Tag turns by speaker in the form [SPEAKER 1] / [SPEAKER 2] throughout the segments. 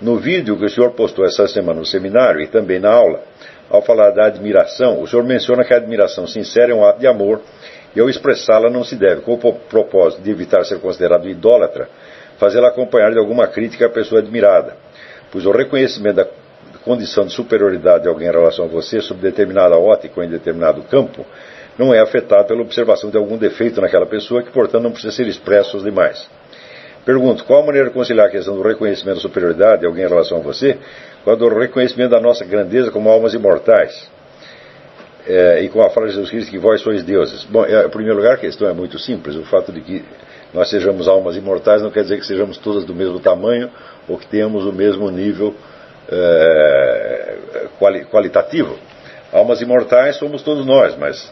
[SPEAKER 1] No vídeo que o senhor postou essa semana no seminário e também na aula, ao falar da admiração, o senhor menciona que a admiração sincera é um ato de amor e ao expressá-la não se deve, com o propósito de evitar ser considerado idólatra, fazê-la acompanhar de alguma crítica à pessoa admirada, pois o reconhecimento da condição de superioridade de alguém em relação a você sob determinada ótica ou em determinado campo não é afetado pela observação de algum defeito naquela pessoa que, portanto, não precisa ser expresso aos demais. Pergunto, qual a maneira de conciliar a questão do reconhecimento da superioridade de alguém em relação a você com a do reconhecimento da nossa grandeza como almas imortais e com a frase de Jesus Cristo que vós sois deuses? Bom, em primeiro lugar, a questão é muito simples. O fato de que nós sejamos almas imortais não quer dizer que sejamos todas do mesmo tamanho ou que tenhamos o mesmo nível qualitativo. Almas imortais somos todos nós, mas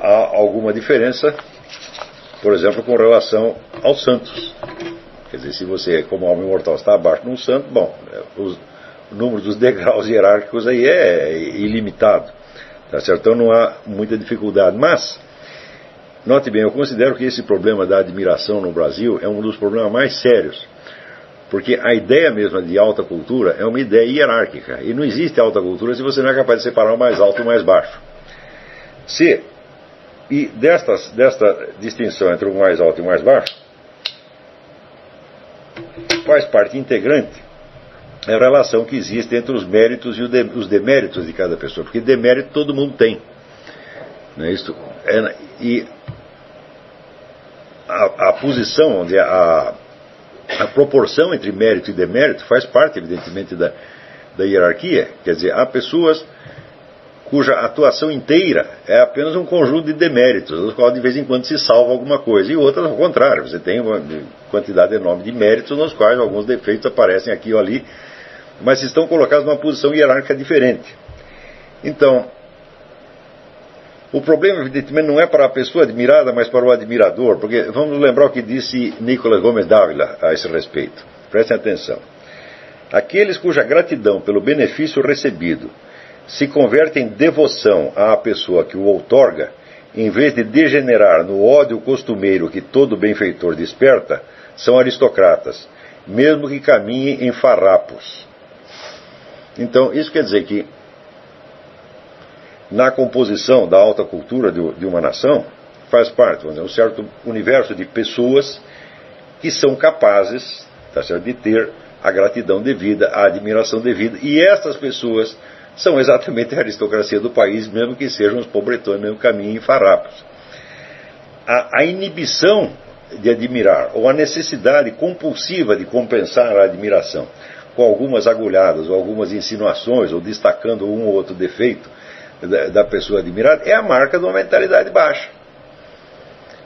[SPEAKER 1] há alguma diferença, por exemplo, com relação aos santos. Quer dizer, se você, como alma imortal, está abaixo de um santo, bom, o número dos degraus hierárquicos aí é ilimitado, tá certo? Então não há muita dificuldade. Mas, note bem, eu considero que esse problema da admiração no Brasil é um dos problemas mais sérios, porque a ideia mesma de alta cultura é uma ideia hierárquica, e não existe alta cultura se você não é capaz de separar o mais alto e o mais baixo. E desta distinção entre o mais alto e o mais baixo, faz parte integrante a relação que existe entre os méritos e os deméritos de cada pessoa, porque demérito todo mundo tem. Não é isso? E a posição, onde a proporção entre mérito e demérito faz parte, evidentemente, da hierarquia. Quer dizer, há pessoas cuja atuação inteira é apenas um conjunto de deméritos, dos quais de vez em quando se salva alguma coisa, e outras ao contrário, você tem uma quantidade enorme de méritos nos quais alguns defeitos aparecem aqui ou ali, mas estão colocados numa posição hierárquica diferente. Então, o problema evidentemente não é para a pessoa admirada, mas para o admirador, porque vamos lembrar o que disse Nicolás Gómez Dávila a esse respeito. Prestem atenção. Aqueles cuja gratidão pelo benefício recebido se converte em devoção à pessoa que o outorga, em vez de degenerar no ódio costumeiro que todo benfeitor desperta, são aristocratas, mesmo que caminhem em farrapos. Então, isso quer dizer que, na composição da alta cultura de uma nação, faz parte, vamos dizer, um certo universo de pessoas que são capazes, tá certo, de ter a gratidão devida, a admiração devida, e estas pessoas são exatamente a aristocracia do país, mesmo que sejam os pobretões, mesmo que caminhem em farrapos. A inibição de admirar, ou a necessidade compulsiva de compensar a admiração, com algumas agulhadas, ou algumas insinuações, ou destacando um ou outro defeito da pessoa admirada, é a marca de uma mentalidade baixa.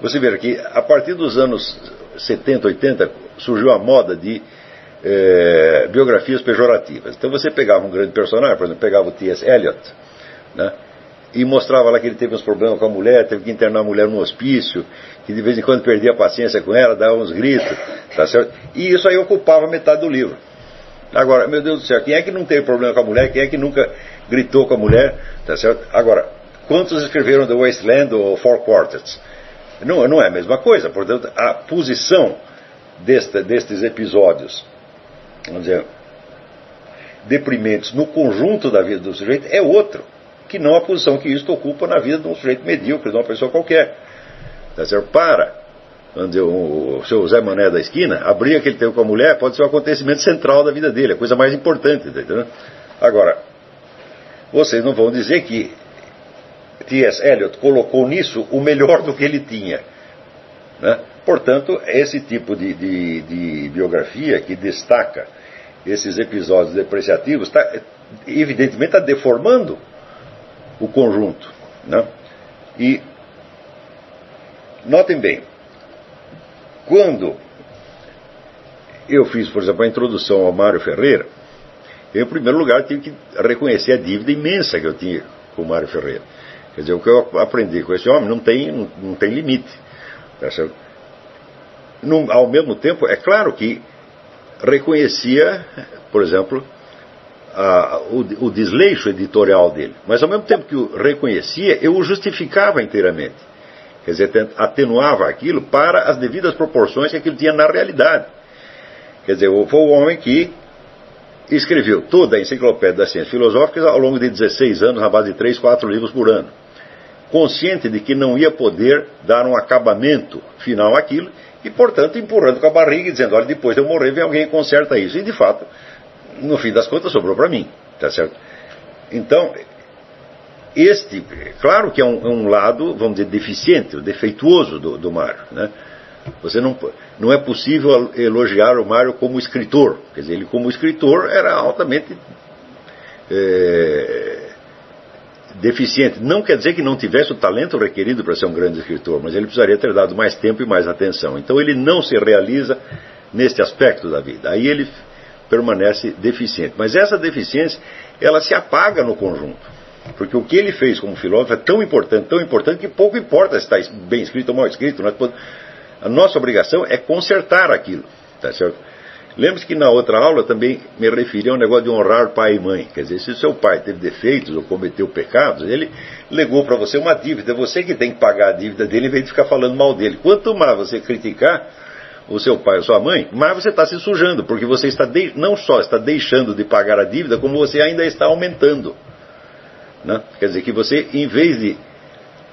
[SPEAKER 1] Você vê que a partir dos anos 70, 80, surgiu a moda de biografias pejorativas. Então você pegava um grande personagem, por exemplo, pegava o T.S. Eliot, né, e mostrava lá que ele teve uns problemas com a mulher, teve que internar a mulher num hospício, que de vez em quando perdia a paciência com ela, dava uns gritos, tá certo? E isso aí ocupava metade do livro. Agora, meu Deus do céu, quem é que não teve problema com a mulher? Quem é que nunca gritou com a mulher? Tá certo? Agora, quantos escreveram The Wasteland ou Four Quartets? Não é a mesma coisa. Portanto, a posição destes episódios, vamos dizer, deprimentes no conjunto da vida do sujeito é outro, que não a posição que isto ocupa na vida de um sujeito medíocre, de uma pessoa qualquer. Tá certo? Vamos dizer, o seu Zé Mané da esquina, a briga que ele teve com a mulher pode ser o acontecimento central da vida dele, a coisa mais importante, tá entendendo? Agora, vocês não vão dizer que T.S. Eliot colocou nisso o melhor do que ele tinha, né? Portanto, esse tipo de biografia que destaca esses episódios depreciativos, evidentemente está deformando o conjunto, né? E notem bem, quando eu fiz, por exemplo, a introdução ao Mário Ferreira, eu, em primeiro lugar, tive que reconhecer a dívida imensa que eu tinha com o Mário Ferreira. Quer dizer, o que eu aprendi com esse homem não tem limite. Tá certo? Ao mesmo tempo, é claro que reconhecia, por exemplo, o desleixo editorial dele. Mas ao mesmo tempo que o reconhecia, eu o justificava inteiramente. Quer dizer, atenuava aquilo para as devidas proporções que aquilo tinha na realidade. Quer dizer, foi o homem que escreveu toda a enciclopédia das ciências filosóficas ao longo de 16 anos, na base de 3, 4 livros por ano, consciente de que não ia poder dar um acabamento final àquilo, e, portanto, empurrando com a barriga e dizendo, olha, depois de eu morrer, vem alguém e conserta isso. E, de fato, no fim das contas, sobrou para mim, tá certo? Então, claro que é um lado, vamos dizer, deficiente, defeituoso do Mário, né? Você não é possível elogiar o Mário como escritor. Quer dizer, ele como escritor era altamente deficiente. Não quer dizer que não tivesse o talento requerido para ser um grande escritor, mas ele precisaria ter dado mais tempo e mais atenção. Então ele não se realiza neste aspecto da vida. Aí ele permanece deficiente. Mas essa deficiência, ela se apaga no conjunto. Porque o que ele fez como filósofo é tão importante que pouco importa se está bem escrito ou mal escrito. A nossa obrigação é consertar aquilo, tá certo? Lembre-se que na outra aula eu também me referi ao negócio de honrar pai e mãe. Quer dizer, se o seu pai teve defeitos ou cometeu pecados, ele legou para você uma dívida. É você que tem que pagar a dívida dele em vez de ficar falando mal dele. Quanto mais você criticar o seu pai ou sua mãe, mais você está se sujando, porque você não só está deixando de pagar a dívida, como você ainda está aumentando, né? Quer dizer que você, em vez de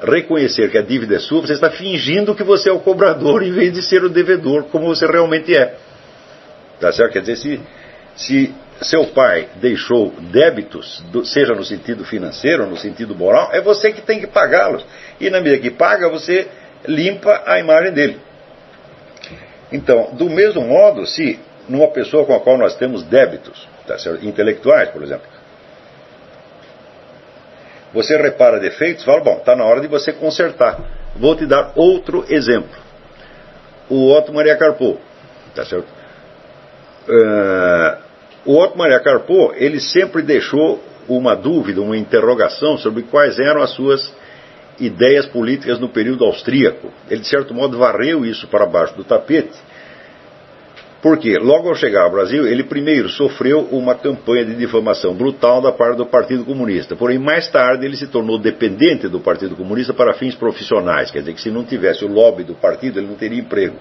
[SPEAKER 1] reconhecer que a dívida é sua, você está fingindo que você é o cobrador em vez de ser o devedor, como você realmente é. Tá certo? Quer dizer, se seu pai deixou débitos, seja no sentido financeiro ou no sentido moral, é você que tem que pagá-los. E na medida que paga, você limpa a imagem dele. Então, do mesmo modo, se numa pessoa com a qual nós temos débitos, tá certo? Intelectuais, por exemplo, você repara defeitos, fala, bom, está na hora de você consertar. Vou te dar outro exemplo. O Otto Maria Carpo, tá certo? O Otto Maria Carpo, ele sempre deixou uma dúvida, uma interrogação sobre quais eram as suas ideias políticas no período austríaco. Ele, de certo modo, varreu isso para baixo do tapete, porque logo ao chegar ao Brasil, ele primeiro sofreu uma campanha de difamação brutal da parte do Partido Comunista. Porém, mais tarde, ele se tornou dependente do Partido Comunista para fins profissionais. Quer dizer que se não tivesse o lobby do partido, ele não teria emprego.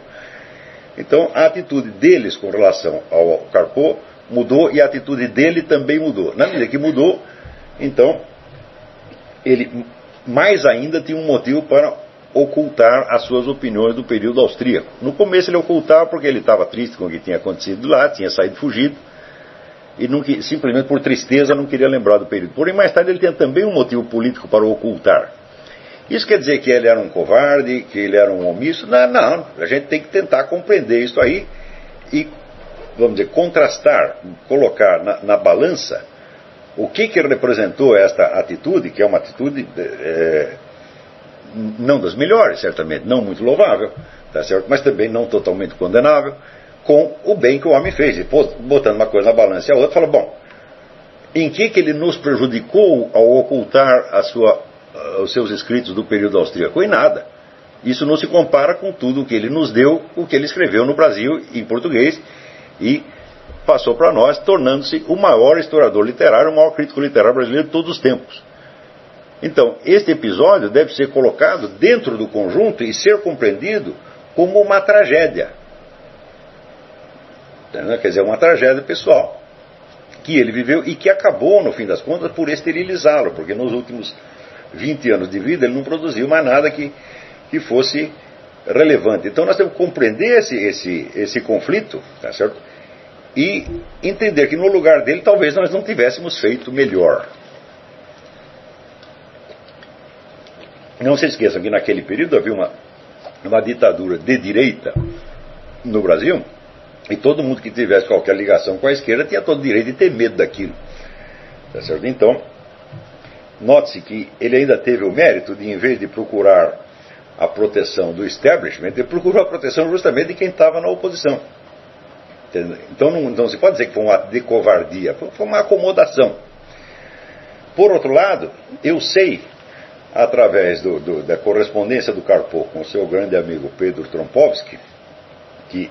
[SPEAKER 1] Então, a atitude deles com relação ao Carpo mudou e a atitude dele também mudou. Na medida que mudou, então, ele mais ainda tinha um motivo para ocultar as suas opiniões do período austríaco. No começo ele ocultava porque ele estava triste com o que tinha acontecido lá, tinha saído fugido, e simplesmente por tristeza não queria lembrar do período. Porém, mais tarde ele tinha também um motivo político para o ocultar. Isso quer dizer que ele era um covarde, que ele era um omisso? Não, a gente tem que tentar compreender isso aí e, vamos dizer, contrastar, colocar na balança o que representou esta atitude, que é uma atitude não das melhores, certamente, não muito louvável, tá certo? Mas também não totalmente condenável, com o bem que o homem fez. E botando uma coisa na balança e a outra, fala, bom, em que ele nos prejudicou ao ocultar os seus escritos do período austríaco? Em nada. Isso não se compara com tudo o que ele nos deu, o que ele escreveu no Brasil, em português, e passou para nós, tornando-se o maior historiador literário, o maior crítico literário brasileiro de todos os tempos. Então, este episódio deve ser colocado dentro do conjunto e ser compreendido como uma tragédia. Quer dizer, uma tragédia pessoal que ele viveu e que acabou, no fim das contas, por esterilizá-lo, porque nos últimos 20 anos de vida ele não produziu mais nada que fosse relevante. Então nós temos que compreender esse conflito, tá certo? E entender que no lugar dele talvez nós não tivéssemos feito melhor. Não se esqueçam que naquele período havia uma ditadura de direita no Brasil, e todo mundo que tivesse qualquer ligação com a esquerda tinha todo o direito de ter medo daquilo. Tá certo? Então, note-se que ele ainda teve o mérito de, em vez de procurar a proteção do establishment, ele procurou a proteção justamente de quem estava na oposição. Então não se pode dizer que foi um ato de covardia, foi uma acomodação. Por outro lado, eu sei, através da correspondência do Carpo com o seu grande amigo Pedro Trompovsky, que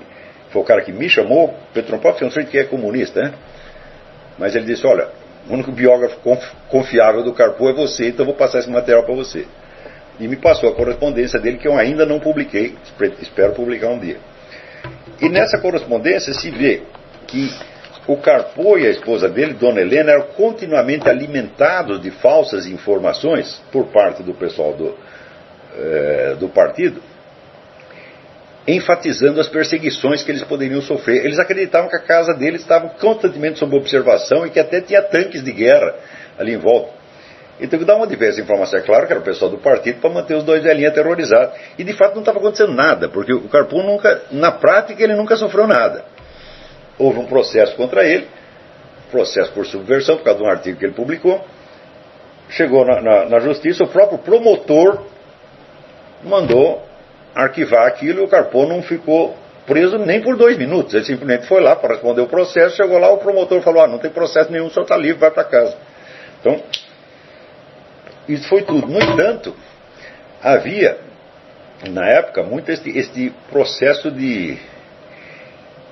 [SPEAKER 1] foi o cara que me chamou. Pedro Trompovsky é um sujeito que é comunista, né? Mas ele disse, olha, o único biógrafo confiável do Carpo é você, então eu vou passar esse material para você. E me passou a correspondência dele, que eu ainda não publiquei, espero publicar um dia. E nessa correspondência se vê que o Carpô e a esposa dele, Dona Helena, eram continuamente alimentados de falsas informações por parte do pessoal do partido, enfatizando as perseguições que eles poderiam sofrer. Eles acreditavam que a casa deles estava constantemente sob observação e que até tinha tanques de guerra ali em volta. Então, da onde veio essa informação? É claro que era o pessoal do partido para manter os dois velhinhos aterrorizados. E de fato não estava acontecendo nada, porque o Carpô nunca, na prática, ele nunca sofreu nada. Houve um processo contra ele, processo por subversão, por causa de um artigo que ele publicou. Chegou na justiça, o próprio promotor mandou arquivar aquilo e o Carpô não ficou preso nem por 2 minutos. Ele simplesmente foi lá para responder o processo, chegou lá, o promotor falou, não tem processo nenhum, o senhor está livre, vai para casa. Então, isso foi tudo. No entanto, havia, na época, muito este processo de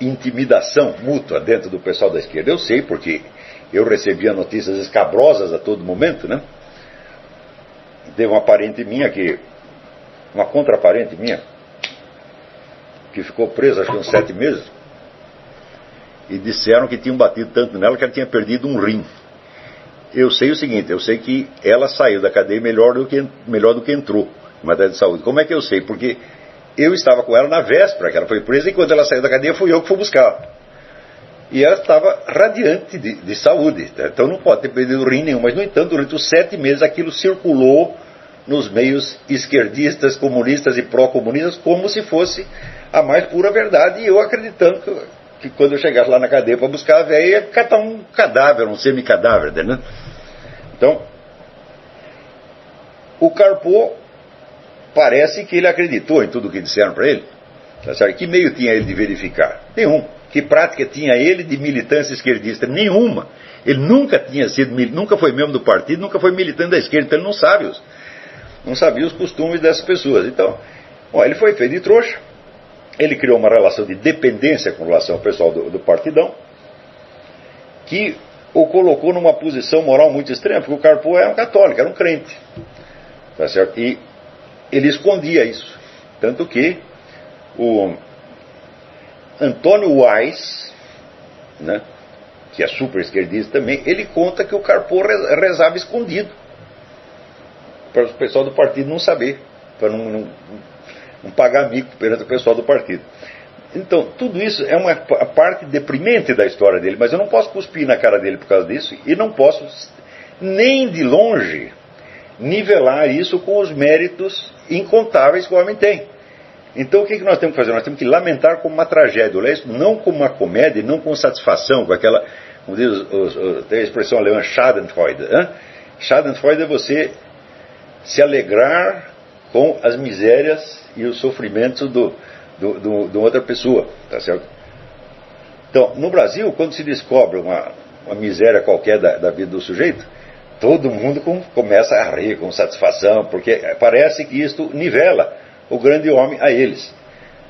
[SPEAKER 1] intimidação mútua dentro do pessoal da esquerda. Eu sei, porque eu recebia notícias escabrosas a todo momento, né? Teve uma parente minha uma contraparente minha, que ficou presa, acho que uns 7 meses, e disseram que tinham batido tanto nela que ela tinha perdido um rim. Eu sei o seguinte, eu sei que ela saiu da cadeia melhor do que entrou, em matéria de saúde. Como é que eu sei? Porque eu estava com ela na véspera que ela foi presa, e quando ela saiu da cadeia fui eu que fui buscar. E ela estava radiante de saúde, então não pode ter perdido rim nenhum. Mas, no entanto, durante os 7 meses aquilo circulou nos meios esquerdistas, comunistas e pró-comunistas como se fosse a mais pura verdade, e eu acreditando que quando eu chegasse lá na cadeia para buscar a velha, ia catar um cadáver, um semi-cadáver, né? Então, o Carpô parece que ele acreditou em tudo o que disseram para ele. Tá certo? Que meio tinha ele de verificar? Nenhum. Que prática tinha ele de militância esquerdista? Nenhuma. Ele nunca foi membro do partido, nunca foi militante da esquerda, então ele não sabia os costumes dessas pessoas. Então, ele foi feito de trouxa. Ele criou uma relação de dependência com relação ao pessoal do partidão, que o colocou numa posição moral muito extrema, porque o Carpô era um católico, era um crente. Tá certo? E ele escondia isso. Tanto que o Antônio Weiss, né, que é super esquerdista também, ele conta que o Carpô rezava escondido, para o pessoal do partido não saber, para não pagar mico perante o pessoal do partido. Então, tudo isso é uma parte deprimente da história dele, mas eu não posso cuspir na cara dele por causa disso, e não posso, nem de longe, nivelar isso com os méritos incontáveis que o homem tem. Então, o que nós temos que fazer? Nós temos que lamentar como uma tragédia, olhar isso não como uma comédia, não com satisfação, com aquela, como diz, tem a expressão alemã, Schadenfreude. Schadenfreude é você se alegrar com as misérias e os sofrimentos de outra pessoa, tá certo? Então, no Brasil, quando se descobre uma miséria qualquer da vida do sujeito, todo mundo começa a rir com satisfação, porque parece que isto nivela o grande homem a eles.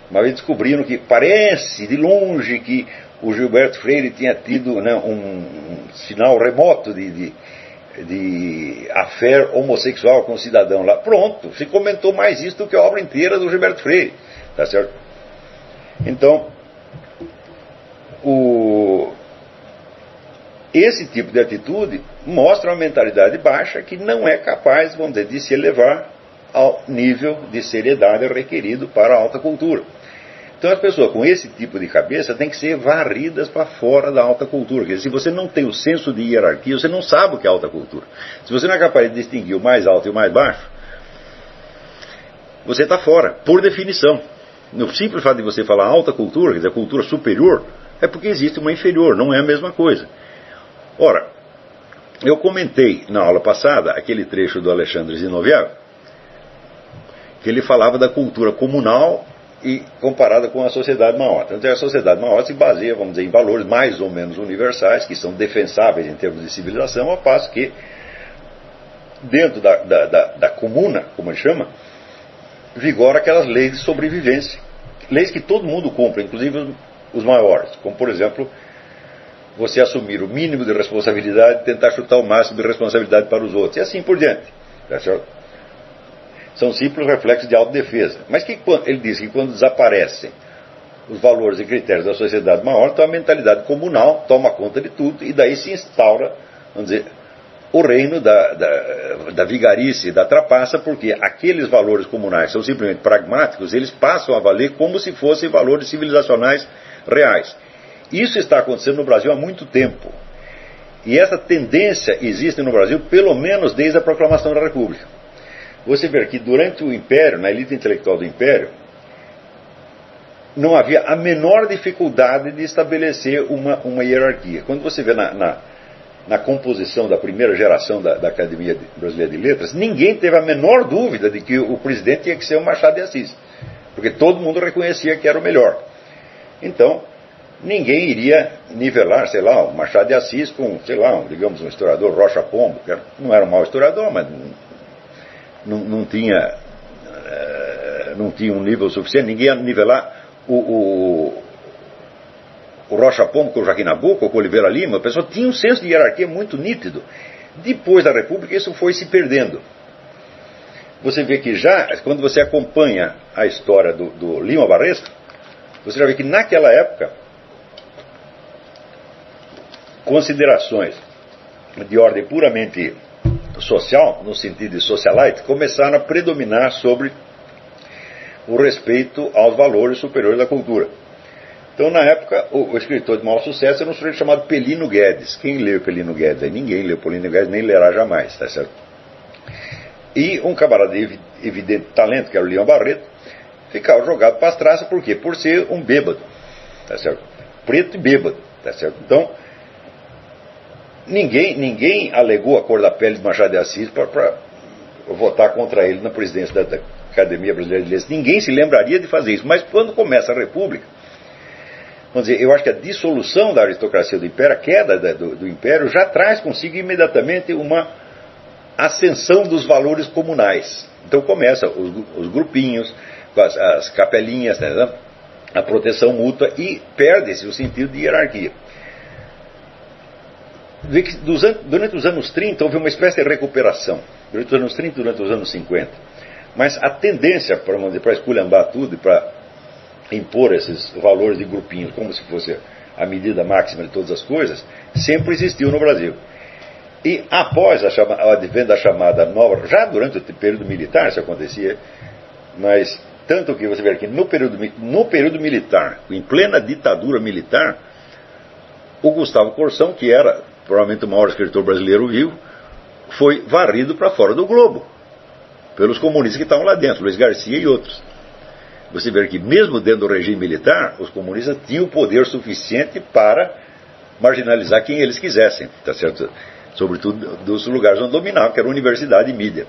[SPEAKER 1] Uma vez descobriram que parece de longe que o Gilberto Freire tinha tido, né, um sinal remoto de affair homossexual com um cidadão lá. Pronto, se comentou mais isso do que a obra inteira do Gilberto Freire, tá certo? Então, esse tipo de atitude mostra uma mentalidade baixa que não é capaz, vamos dizer, de se elevar ao nível de seriedade requerido para a alta cultura. Então as pessoas com esse tipo de cabeça têm que ser varridas para fora da alta cultura. Porque se você não tem o senso de hierarquia, você não sabe o que é alta cultura. Se você não é capaz de distinguir o mais alto e o mais baixo, você está fora, por definição. No simples fato de você falar alta cultura, quer dizer, cultura superior, é porque existe uma inferior, não é a mesma coisa. Ora, eu comentei na aula passada aquele trecho do Alexandre Zinoviev, que ele falava da cultura comunal e comparada com a sociedade maótica. Então a sociedade maótica se baseia, vamos dizer, em valores mais ou menos universais, que são defensáveis em termos de civilização, ao passo que dentro da comuna, como ele chama, vigora aquelas leis de sobrevivência. Leis que todo mundo cumpre, inclusive os maiores, como por exemplo, você assumir o mínimo de responsabilidade e tentar chutar o máximo de responsabilidade para os outros, e assim por diante. Tá certo? São simples reflexos de autodefesa. Mas ele diz que quando desaparecem os valores e critérios da sociedade maior, então a mentalidade comunal toma conta de tudo e daí se instaura, vamos dizer, o reino da vigarice e da trapaça, porque aqueles valores comunais são simplesmente pragmáticos, eles passam a valer como se fossem valores civilizacionais reais. Isso está acontecendo no Brasil há muito tempo. E essa tendência existe no Brasil pelo menos desde a proclamação da República. Você vê que durante o Império, na elite intelectual do Império, não havia a menor dificuldade de estabelecer uma hierarquia. Quando você vê na composição da primeira geração da Academia Brasileira de Letras, ninguém teve a menor dúvida de que o presidente tinha que ser o Machado de Assis, porque todo mundo reconhecia que era o melhor. Então, ninguém iria nivelar, sei lá, o Machado de Assis com, sei lá, digamos, um historiador Rocha Pombo, que não era um mau historiador, mas não tinha um nível suficiente. Ninguém ia nivelar o Rocha Pombo com o Joaquim Nabuco, com o Oliveira Lima. A pessoa tinha um senso de hierarquia muito nítido. Depois da República, isso foi se perdendo. Você vê que já, quando você acompanha a história do Lima Barreto, você já vê que naquela época, considerações de ordem puramente social, no sentido de socialite, começaram a predominar sobre o respeito aos valores superiores da cultura. Então, na época, o escritor de maior sucesso era um sujeito chamado Pelino Guedes. Quem leu Pelino Guedes? Ninguém leu Pelino Guedes, nem lerá jamais, tá certo? E um camarada de evidente talento, que era o Lima Barreto, ficava jogado para as traças, por quê? Por ser um bêbado, tá certo? Preto e bêbado, tá certo? Então, ninguém alegou a cor da pele de Machado de Assis para votar contra ele na presidência da Academia Brasileira de Letras. Ninguém se lembraria de fazer isso. Mas quando começa a República, vamos dizer, eu acho que a dissolução da aristocracia do Império, a queda do Império, já traz consigo imediatamente uma ascensão dos valores comunais. Então começa os grupinhos, as capelinhas, né, a proteção mútua, e perde-se o sentido de hierarquia. Vê que durante os anos 30 houve uma espécie de recuperação. Durante os anos 30 e durante os anos 50. Mas a tendência para esculhambar tudo e para impor esses valores de grupinhos como se fosse a medida máxima de todas as coisas, sempre existiu no Brasil. E após o advento da chamada nova, já durante o período militar isso acontecia, mas tanto que você vê que no período militar, em plena ditadura militar, o Gustavo Corsão, que era provavelmente o maior escritor brasileiro vivo, foi varrido para fora do globo pelos comunistas que estavam lá dentro, Luiz Garcia e outros. Você vê que mesmo dentro do regime militar, os comunistas tinham poder suficiente para marginalizar quem eles quisessem, tá certo? Sobretudo dos lugares onde dominavam, que era a universidade e mídia.